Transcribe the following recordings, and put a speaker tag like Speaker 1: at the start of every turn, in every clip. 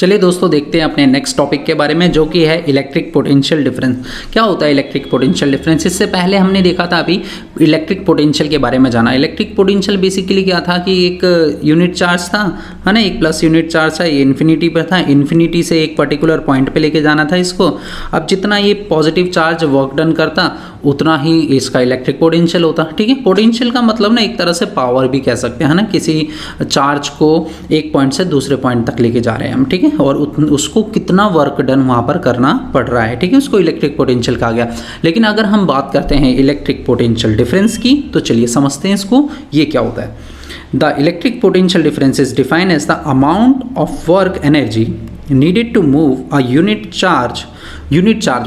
Speaker 1: चलिए दोस्तों देखते हैं अपने नेक्स्ट टॉपिक के बारे में, जो कि है इलेक्ट्रिक पोटेंशियल डिफरेंस। क्या होता है इलेक्ट्रिक पोटेंशियल डिफरेंस? इससे पहले हमने देखा था अभी इलेक्ट्रिक पोटेंशियल के बारे में जाना। इलेक्ट्रिक पोटेंशियल बेसिकली क्या था कि एक यूनिट चार्ज था, है ना, एक प्लस यूनिट चार्ज था, ये इन्फिनिटी पर था, इन्फिनिटी से एक पर्टिकुलर पॉइंट पे लेके जाना था इसको। अब जितना ये पॉजिटिव चार्ज वर्क डन करता उतना ही इसका इलेक्ट्रिक पोटेंशियल होता। ठीक है, पोटेंशियल का मतलब ना एक तरह से पावर भी कह सकते हैं, है ना, किसी चार्ज को एक पॉइंट से दूसरे पॉइंट तक लेके जा रहे हैं हम। ठीक है, और उसको कितना वर्क डन वहाँ पर करना पड़ रहा है, ठीक है, उसको इलेक्ट्रिक पोटेंशियल कहा गया। लेकिन अगर हम बात करते हैं इलेक्ट्रिक पोटेंशियल डिफरेंस की, तो चलिए समझते हैं इसको, ये क्या होता है। The electric potential difference is defined as the amount of work energy needed to move a unit charge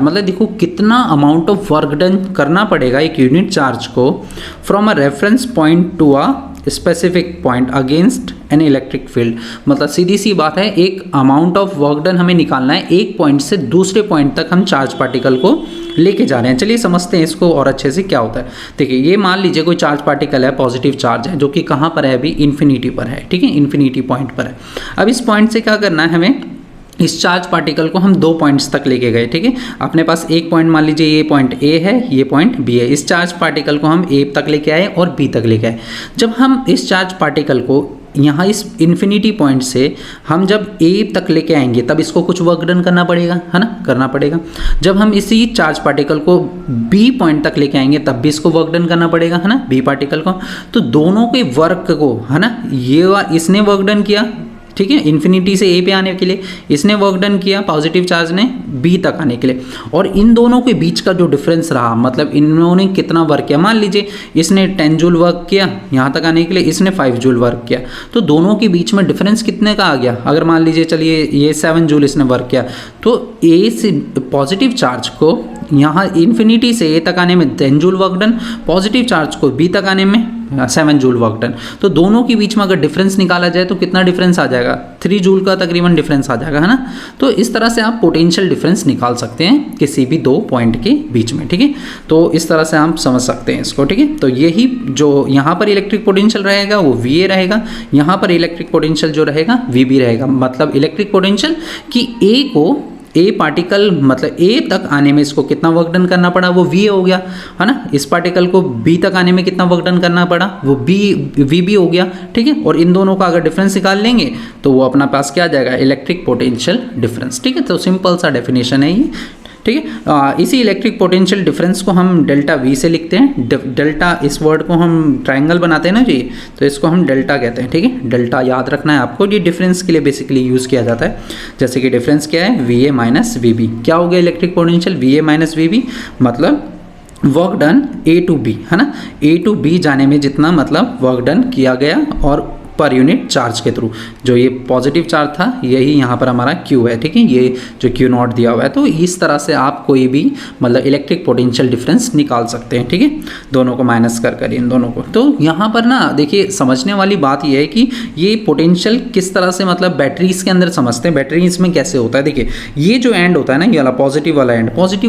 Speaker 1: मतलब देखो कितना अमाउंट ऑफ वर्क डन करना पड़ेगा एक यूनिट चार्ज को from a reference point to a specific point against an electric field. मतलब सीधी सी बात है, एक अमाउंट ऑफ वर्क डन हमें निकालना है, एक पॉइंट से दूसरे पॉइंट तक हम चार्ज पार्टिकल को लेके जा रहे हैं। चलिए समझते हैं इसको और अच्छे से क्या होता है। देखिए, ये मान लीजिए कोई चार्ज पार्टिकल है, पॉजिटिव चार्ज है, जो कि कहाँ पर है अभी, इन्फिनिटी पर है। ठीक है, इन्फिनिटी पॉइंट पर है। अब इस पॉइंट से क्या करना है हमें, इस चार्ज पार्टिकल को हम दो पॉइंट्स तक लेके गए। ठीक है, अपने पास एक पॉइंट मान लीजिए ये पॉइंट ए है, ये पॉइंट बी है। इस चार्ज पार्टिकल को हम ए तक लेके आए और बी तक लेके आए। जब हम इस चार्ज पार्टिकल को यहाँ इस इन्फिनिटी पॉइंट से हम जब ए तक लेके आएंगे तब इसको कुछ वर्क डन करना पड़ेगा, है ना, करना पड़ेगा। जब हम इसी चार्ज पार्टिकल को बी पॉइंट तक लेके आएंगे तब भी इसको वर्क डन करना पड़ेगा, है ना, बी पार्टिकल को। तो दोनों के वर्क को, है ना, ये इसने वर्क डन किया, ठीक है, इन्फिनिटी से ए पे आने के लिए, इसने वर्क डन किया पॉजिटिव चार्ज ने बी तक आने के लिए, और इन दोनों के बीच का जो डिफरेंस रहा, मतलब इन्होंने कितना वर्क किया, मान लीजिए इसने 10 जूल वर्क किया यहाँ तक आने के लिए, इसने 5 जूल वर्क किया, तो दोनों के बीच में डिफरेंस कितने का आ गया। अगर मान लीजिए चलिए ये 7 जूल इसने वर्क किया, तो ए से पॉजिटिव चार्ज को यहाँ इन्फिनिटी से ए तक आने में 10 joule work done, positive charge को बी तक आने में 7 जूल वर्क डन। तो दोनों के बीच में अगर डिफरेंस निकाला जाए तो कितना डिफरेंस आ जाएगा, 3 जूल का तकरीबन डिफरेंस आ जाएगा, है ना। तो इस तरह से आप पोटेंशियल डिफरेंस निकाल सकते हैं किसी भी दो पॉइंट के बीच में। ठीक है, तो इस तरह से आप समझ सकते हैं इसको। ठीक है, तो यही जो यहाँ पर इलेक्ट्रिक पोटेंशियल रहेगा वो VA रहेगा, यहाँ पर इलेक्ट्रिक पोटेंशियल जो रहेगा VB रहेगा। मतलब इलेक्ट्रिक पोटेंशियल कि ए को ए पार्टिकल मतलब ए तक आने में इसको कितना वर्क डन करना पड़ा वो VA हो गया, है ना। इस पार्टिकल को बी तक आने में कितना वर्क डन करना पड़ा वो VB हो गया। ठीक है, और इन दोनों का अगर डिफरेंस निकाल लेंगे तो वो अपना पास क्या आ जाएगा, इलेक्ट्रिक पोटेंशियल डिफरेंस। ठीक है, तो सिंपल सा डेफिनेशन है ये। ठीक है, इसी इलेक्ट्रिक पोटेंशियल डिफरेंस को हम डेल्टा V से लिखते हैं। डेल्टा इस वर्ड को हम ट्रायंगल बनाते हैं ना जी, तो इसको हम डेल्टा कहते हैं। ठीक है, डेल्टा याद रखना है आपको, ये डिफरेंस के लिए बेसिकली यूज़ किया जाता है। जैसे कि डिफरेंस क्या है, VA माइनस VB। क्या हो गया electric potential, VA minus VB, मतलब work done A to B, है ना, A to B जाने में जितना मतलब वर्क डन किया गया और पर यूनिट चार्ज के थ्रू। जो ये पॉजिटिव चार्ज था यही यहाँ पर हमारा Q है। ठीक है, ये जो Q0 दिया हुआ है। तो इस तरह से आप कोई भी मतलब इलेक्ट्रिक पोटेंशियल डिफरेंस निकाल सकते हैं। ठीक है, दोनों को माइनस कर इन दोनों को। तो यहाँ पर ना देखिए समझने वाली बात ये है कि ये पोटेंशियल किस तरह से मतलब बैटरीज के अंदर समझते हैं, बैटरीज में कैसे होता है। देखिए, ये जो एंड होता है ना, ये वाला पॉजिटिव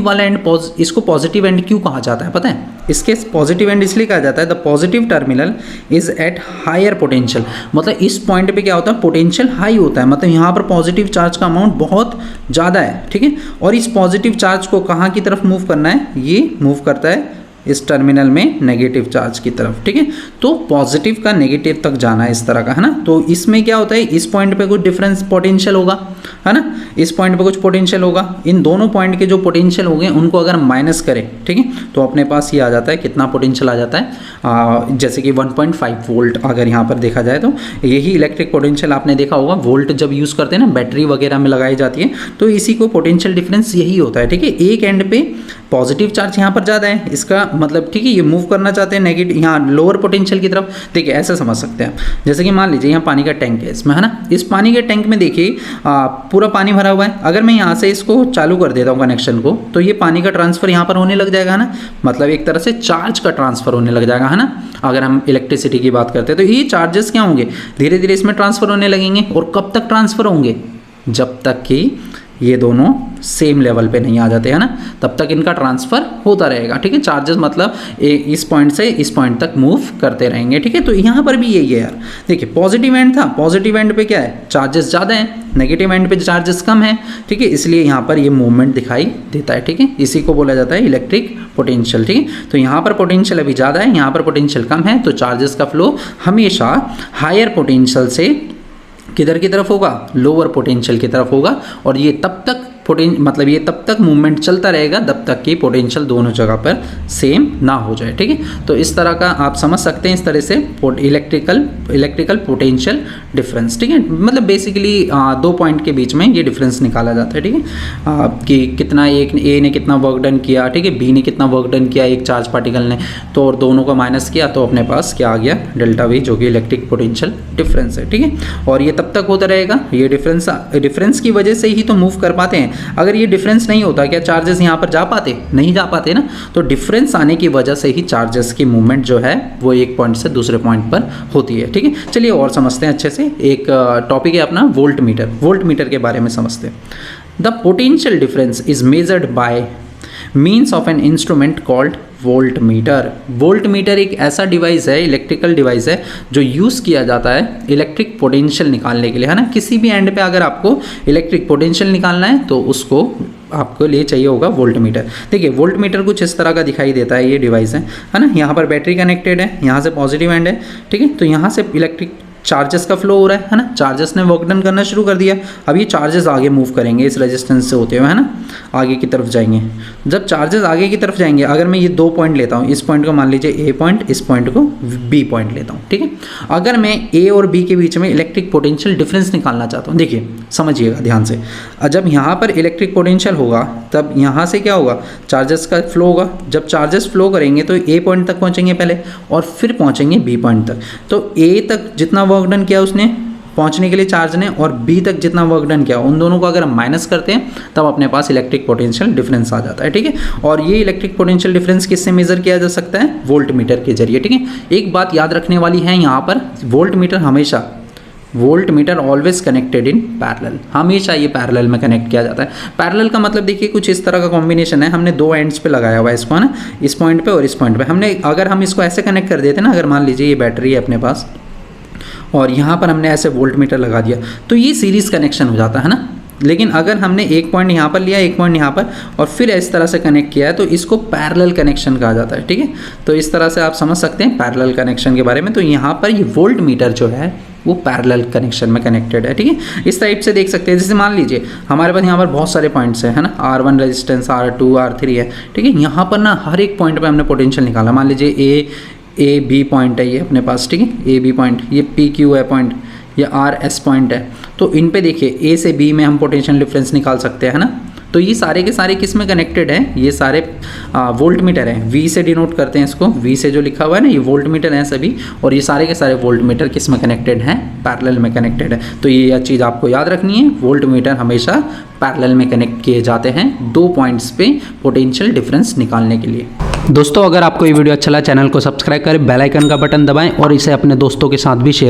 Speaker 1: वाला एंड, इसको पॉजिटिव एंड क्यों कहा जाता है पता है, इसके पॉजिटिव एंड इसलिए कहा जाता है, the positive terminal is at higher potential. मतलब इस पॉइंट पे क्या होता है, पोटेंशियल हाई होता है, मतलब यहाँ पर पॉजिटिव चार्ज का अमाउंट बहुत ज़्यादा है। ठीक है, और इस पॉजिटिव चार्ज को कहाँ की तरफ मूव करना है, ये मूव करता है इस टर्मिनल में नेगेटिव चार्ज की तरफ। ठीक है, तो पॉजिटिव का नेगेटिव तक जाना है इस तरह का, है ना। तो इसमें क्या होता है, इस पॉइंट पे कुछ डिफरेंस पोटेंशियल होगा, है ना, इस पॉइंट पे कुछ पोटेंशियल होगा। इन दोनों पॉइंट के जो पोटेंशियल हो गए उनको अगर माइनस करें, ठीक है, तो अपने पास ये आ जाता है, कितना पोटेंशियल आ जाता है, जैसे कि 1.5 वोल्ट अगर यहाँ पर देखा जाए तो यही इलेक्ट्रिक पोटेंशियल आपने देखा होगा। वोल्ट जब यूज़ करते हैं ना बैटरी वगैरह में लगाई जाती है, तो इसी को पोटेंशियल डिफरेंस यही होता है। ठीक है, एक एंड पे पॉजिटिव चार्ज यहाँ पर ज़्यादा है, इसका मतलब ठीक है ये मूव करना चाहते हैं नेगेटिव यहाँ लोअर पोटेंशियल की तरफ। देखिए ऐसे समझ सकते हैं, जैसे कि मान लीजिए यहाँ पानी का टैंक है इसमें, है ना, इस पानी के टैंक में देखिए पूरा पानी भरा हुआ है। अगर मैं यहाँ से इसको चालू कर देता हूँ कनेक्शन को, तो ये पानी का ट्रांसफर यहाँ पर होने लग जाएगा, है ना, मतलब एक तरह से चार्ज का ट्रांसफर होने लग जाएगा, है ना। अगर हम इलेक्ट्रिसिटी की बात करते हैं तो ये चार्जेस क्या होंगे, धीरे धीरे इसमें ट्रांसफर होने लगेंगे। और कब तक ट्रांसफर होंगे, जब तक कि ये दोनों सेम लेवल पे नहीं आ जाते, है ना, तब तक इनका ट्रांसफ़र होता रहेगा, ठीक है। चार्जेस मतलब इस पॉइंट से इस पॉइंट तक मूव करते रहेंगे, ठीक है। तो यहाँ पर भी यही है यार, देखिए पॉजिटिव एंड था, पॉजिटिव एंड पे क्या है, चार्जेस ज़्यादा हैं, नेगेटिव एंड पे चार्जेस कम है, ठीक है, इसलिए यहाँ पर ये मूवमेंट दिखाई देता है, ठीक है। इसी को बोला जाता है इलेक्ट्रिक पोटेंशियल, ठीक है। तो यहाँ पर पोटेंशियल अभी ज़्यादा है, यहाँ पर पोटेंशियल कम है, तो चार्जेस का फ्लो हमेशा हायर पोटेंशियल से किधर की तरफ होगा, लोअर पोटेंशियल की तरफ होगा, और ये तब तक मतलब ये तब तक मूवमेंट चलता रहेगा जब तक कि पोटेंशियल दोनों जगह पर सेम ना हो जाए, ठीक है। तो इस तरह का आप समझ सकते हैं, इस तरह से इलेक्ट्रिकल पोटेंशियल डिफरेंस, ठीक है। मतलब बेसिकली 2 पॉइंट के बीच में ये डिफरेंस निकाला जाता है, ठीक है, कि कितना ए ने कितना वर्क डन किया, ठीक है, बी ने कितना वर्क डन किया एक चार्ज पार्टिकल ने, तो और दोनों को माइनस किया तो अपने पास क्या आ गया, डेल्टा वी, जो कि इलेक्ट्रिक पोटेंशियल डिफरेंस है, ठीक है। और ये तब तक होता रहेगा, ये डिफरेंस की वजह से ही तो मूव कर पाते हैं। अगर ये डिफरेंस नहीं होता, क्या चार्जेस यहाँ पर जा पाते, नहीं जा पाते ना। तो डिफरेंस आने की वजह से ही चार्जेस की मूवमेंट जो है वो एक पॉइंट से दूसरे पॉइंट पर होती है, ठीक है। चलिए और समझते हैं अच्छे से। एक टॉपिक है अपना वोल्ट मीटर के बारे में समझते हैं। The potential difference is measured by means of an instrument called volt meter एक ऐसा डिवाइस है, इलेक्ट्रिकल डिवाइस है, जो यूज़ किया जाता है इलेक्ट्रिक पोटेंशियल निकालने के लिए, है ना। किसी भी एंड पे अगर आपको इलेक्ट्रिक पोटेंशियल निकालना है तो उसको आपको लिए चाहिए होगा वोल्ट मीटर। देखिए वोल्ट मीटर कुछ इस तरह का दिखाई देता है, ये डिवाइस है ना। यहाँ पर बैटरी कनेक्टेड है, यहाँ से पॉजिटिव एंड है, ठीक है। तो यहाँ से इलेक्ट्रिक चार्जेस का फ्लो हो रहा है ना, चार्जेस ने वर्क डन करना शुरू कर दिया। अब ये चार्जेस आगे मूव करेंगे इस रेजिस्टेंस से होते हुए, है ना, आगे की तरफ जाएंगे। जब चार्जेस आगे की तरफ जाएंगे, अगर मैं ये 2 पॉइंट लेता हूँ, इस पॉइंट को मान लीजिए ए पॉइंट, इस पॉइंट को बी पॉइंट लेता हूँ, ठीक है। अगर मैं ए और बी के बीच में इलेक्ट्रिक पोटेंशियल डिफरेंस निकालना चाहता हूँ, देखिए समझिएगा ध्यान से, जब यहाँ पर इलेक्ट्रिक पोटेंशियल होगा तब यहाँ से क्या होगा, चार्जेस का फ्लो होगा। जब चार्जेस फ्लो करेंगे तो ए पॉइंट तक पहुँचेंगे पहले, और फिर पहुँचेंगे बी पॉइंट तक। तो ए तक जितना वर्क डन किया उसने पहुंचने के लिए चार्ज ने, और बी तक जितना वर्क डन किया, उन दोनों को अगर हम माइनस करते हैं तब अपने पास इलेक्ट्रिक पोटेंशियल डिफरेंस आ जाता है, ठीक है। और ये इलेक्ट्रिक पोटेंशियल डिफरेंस किससे मेजर किया जा सकता है, वोल्ट मीटर के जरिए, ठीक है। एक बात याद रखने वाली है यहाँ पर, volt meter always connected in parallel, हमेशा ये पैरेलल में कनेक्ट किया जाता है। पैरेलल का मतलब देखिए कुछ इस तरह का कॉम्बिनेशन है, हमने 2 एंड्स पे लगाया हुआ है इसको, है ना, इस पॉइंट पे और इस पॉइंट पे। हमने अगर हम इसको ऐसे कनेक्ट कर देते ना, अगर मान लीजिए ये बैटरी है अपने पास और यहाँ पर हमने ऐसे वोल्ट मीटर लगा दिया, तो ये सीरीज़ कनेक्शन हो जाता है ना। लेकिन अगर हमने एक पॉइंट यहाँ पर लिया, एक पॉइंट यहाँ पर, और फिर इस तरह से कनेक्ट किया है, तो इसको पैरेलल कनेक्शन कहा जाता है, ठीक है। तो इस तरह से आप समझ सकते हैं पैरेलल कनेक्शन के बारे में। तो यहाँ पर ये वोल्ट मीटर जो है वो पैरेलल कनेक्शन में कनेक्टेड है, ठीक है। इस टाइप से देख सकते हैं, जैसे मान लीजिए हमारे पास यहाँ पर बहुत सारे पॉइंट्स हैं, है ना, R1 रेजिस्टेंस, R2, R3 है, ठीक है। यहाँ पर ना हर एक पॉइंट पर हमने पोटेंशियल निकाला। मान लीजिए ए बी पॉइंट है ये अपने पास, ठीक है, ए बी पॉइंट, ये पी क्यू है पॉइंट, ये आर एस पॉइंट है। तो इन पे देखिए ए से बी में हम पोटेंशियल डिफरेंस निकाल सकते हैं, है ना। तो ये सारे के सारे किस में कनेक्टेड हैं, ये सारे वोल्ट मीटर हैं, वी से डिनोट करते हैं इसको, वी से जो लिखा हुआ है ना, ये वोल्ट मीटर हैं सभी। और ये सारे के सारे वोल्ट मीटर किस में कनेक्टेड हैं, पैरेलल में कनेक्टेड है। तो ये चीज़ आपको याद रखनी है, वोल्ट मीटर हमेशा पैरेलल में कनेक्ट किए जाते हैं 2 पॉइंट्स पे पोटेंशियल डिफरेंस निकालने के लिए। दोस्तों अगर आपको ये वीडियो अच्छा लगा, चैनल को सब्सक्राइब करें, बेल आइकन का बटन दबाएं और इसे अपने दोस्तों के साथ भी शेयर